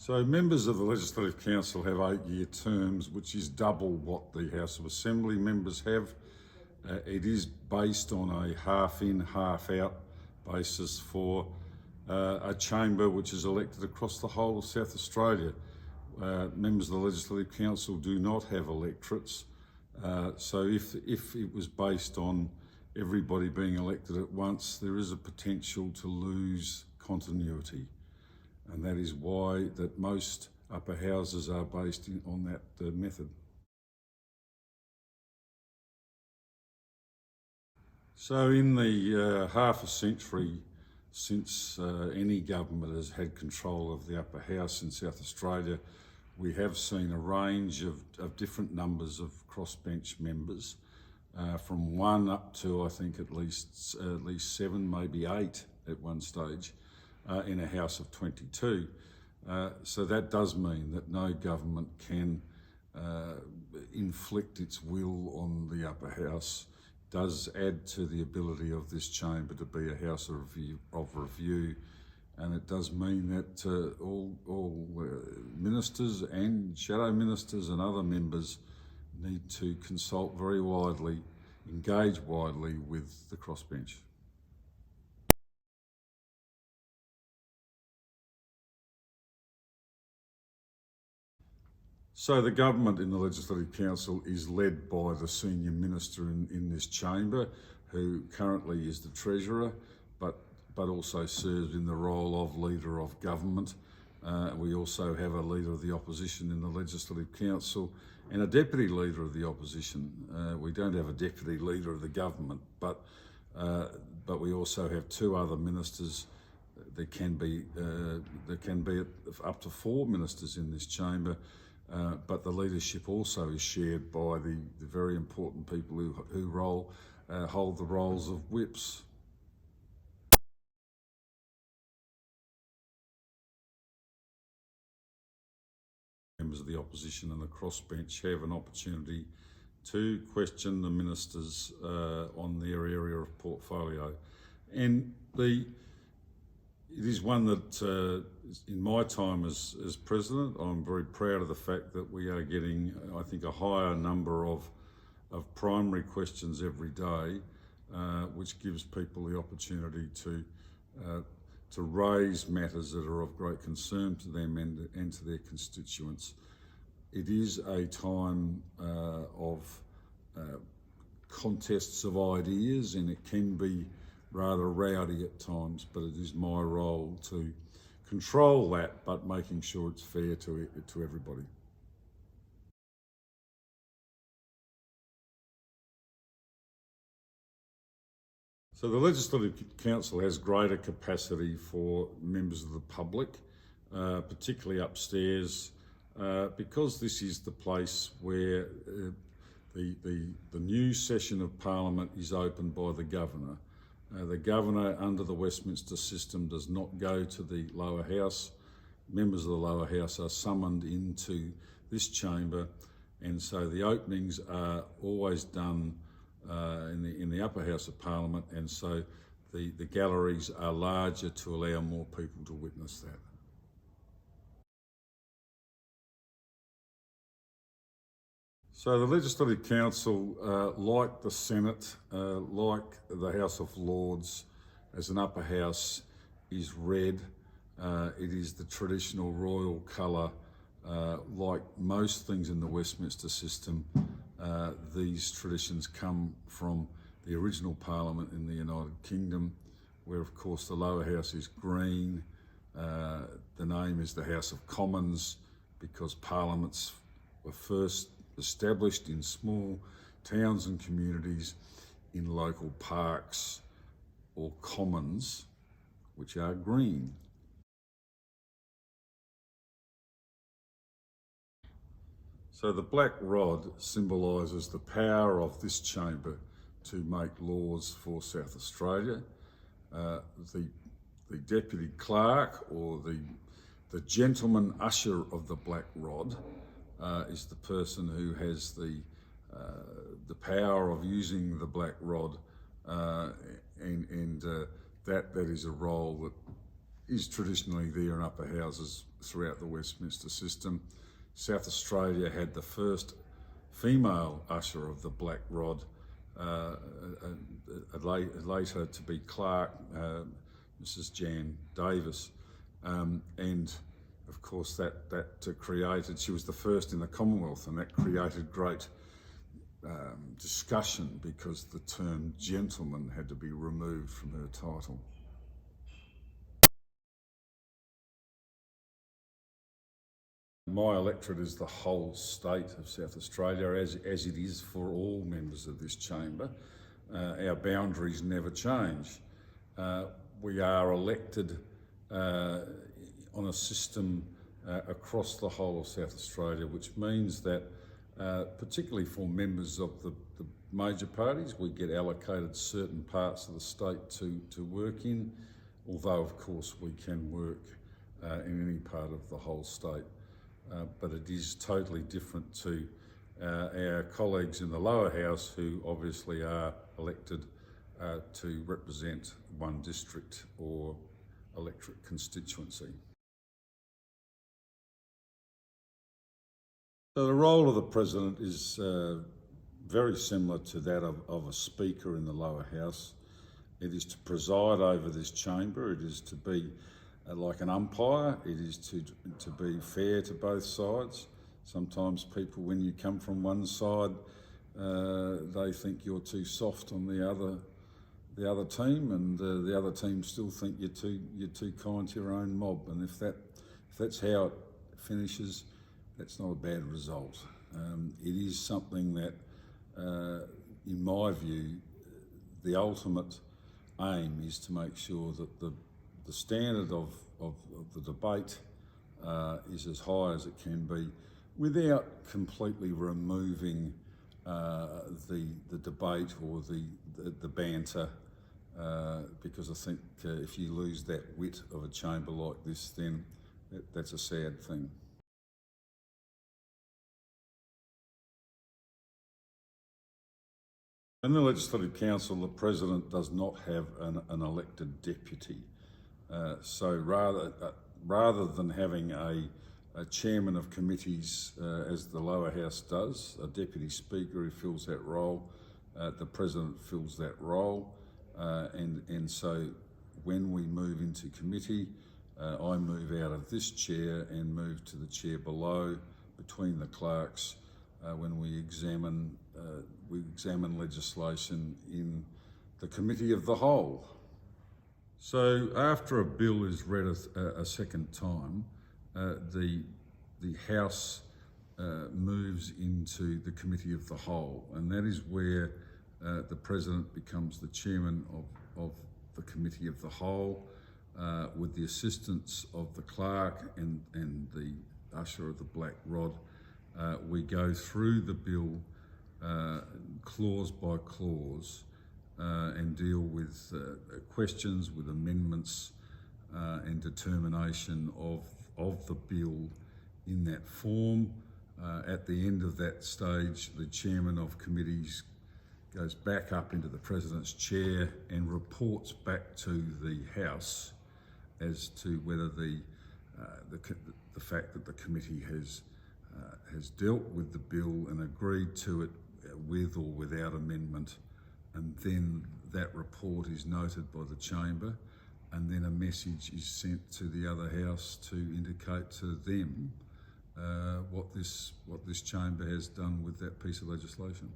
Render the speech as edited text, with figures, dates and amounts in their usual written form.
So members of the Legislative Council have 8-year terms, which is double what the House of Assembly members have. It is based on a half-in, half-out basis for a chamber which is elected across the whole of South Australia. Members of the Legislative Council do not have electorates, so if it was based on everybody being elected at once, there is a potential to lose continuity. And that is why that most upper houses are based on that method. So in the half a century since any government has had control of the upper house in South Australia, we have seen a range of different numbers of crossbench members, from 1 up to I think at least 7, maybe 8 at one stage. In a House of 22. So that does mean that no government can inflict its will on the upper house. It does add to the ability of this chamber to be a house of review, and it does mean that all ministers and shadow ministers and other members need to consult very widely, engage widely with the crossbench. So the government in the Legislative Council is led by the senior minister in this chamber, who currently is the Treasurer, but also serves in the role of Leader of Government. We also have a Leader of the Opposition in the Legislative Council and a Deputy Leader of the Opposition. We don't have a Deputy Leader of the Government, but we also have 2 other ministers. There can be up to 4 ministers in this chamber. But the leadership also is shared by the very important people who hold the roles of whips. Members of the opposition and the crossbench have an opportunity to question the ministers on their area of portfolio, and it is one that, in my time as President, I'm very proud of the fact that we are getting, I think, a higher number of primary questions every day, which gives people the opportunity to raise matters that are of great concern to them and to their constituents. It is a time of contests of ideas, and it can be rather rowdy at times, but it is my role to control that, but making sure it's fair to everybody. So the Legislative Council has greater capacity for members of the public, particularly upstairs, because this is the place where the new session of Parliament is opened by the Governor. The Governor, under the Westminster system, does not go to the lower house. Members of the lower house are summoned into this chamber, and so the openings are always done in the upper house of Parliament, and so the galleries are larger to allow more people to witness that. So the Legislative Council, like the Senate, like the House of Lords, as an upper house, is red. It is the traditional royal colour. Like most things in the Westminster system, these traditions come from the original Parliament in the United Kingdom, where of course the lower house is green. The name is the House of Commons because parliaments were first established in small towns and communities in local parks or commons, which are green. So the black rod symbolises the power of this chamber to make laws for South Australia. The deputy clerk, or the gentleman usher of the black rod, is the person who has the power of using the black rod, and that is a role is traditionally there in upper houses throughout the Westminster system. South Australia had the first female usher of the Black Rod, later to be Clerk, Mrs. Jan Davis. And of course that created, she was the first in the Commonwealth, and that created great discussion because the term gentleman had to be removed from her title. My electorate is the whole state of South Australia, as it is for all members of this chamber. Our boundaries never change. We are elected on a system across the whole of South Australia, which means that particularly for members of the major parties, we get allocated certain parts of the state to work in, although of course we can work in any part of the whole state. But it is totally different to our colleagues in the lower house, who obviously are elected to represent one district or electorate constituency. So the role of the President is very similar to that of a Speaker in the lower house. It is to preside over this chamber. It is to be like an umpire. It is to be fair to both sides. Sometimes people, when you come from one side, they think you're too soft on the other team, and the other team still think you're too kind to your own mob. And if that's how it finishes, that's not a bad result. It is something that, in my view, the ultimate aim is to make sure that the standard of the debate is as high as it can be, without completely removing the debate or the banter, because I think if you lose that wit of a chamber like this, then that's a sad thing. In the Legislative Council, the President does not have an elected deputy. So rather than having a chairman of committees, as the lower house does, a deputy speaker who fills that role, the President fills that role. And so when we move into committee, I move out of this chair and move to the chair below, between the clerks, when we examine legislation in the Committee of the Whole. So after a bill is read a second time, the House moves into the Committee of the Whole, and that is where the President becomes the chairman of the Committee of the Whole, with the assistance of the clerk and the usher of the Black Rod. We go through the bill clause by clause and deal with questions, with amendments and determination of the bill in that form. At the end of that stage, the chairman of committees goes back up into the President's chair and reports back to the House as to whether the fact that the committee has dealt with the bill and agreed to it with or without amendment, and then that report is noted by the chamber, and then a message is sent to the other house to indicate to them what this chamber has done with that piece of legislation.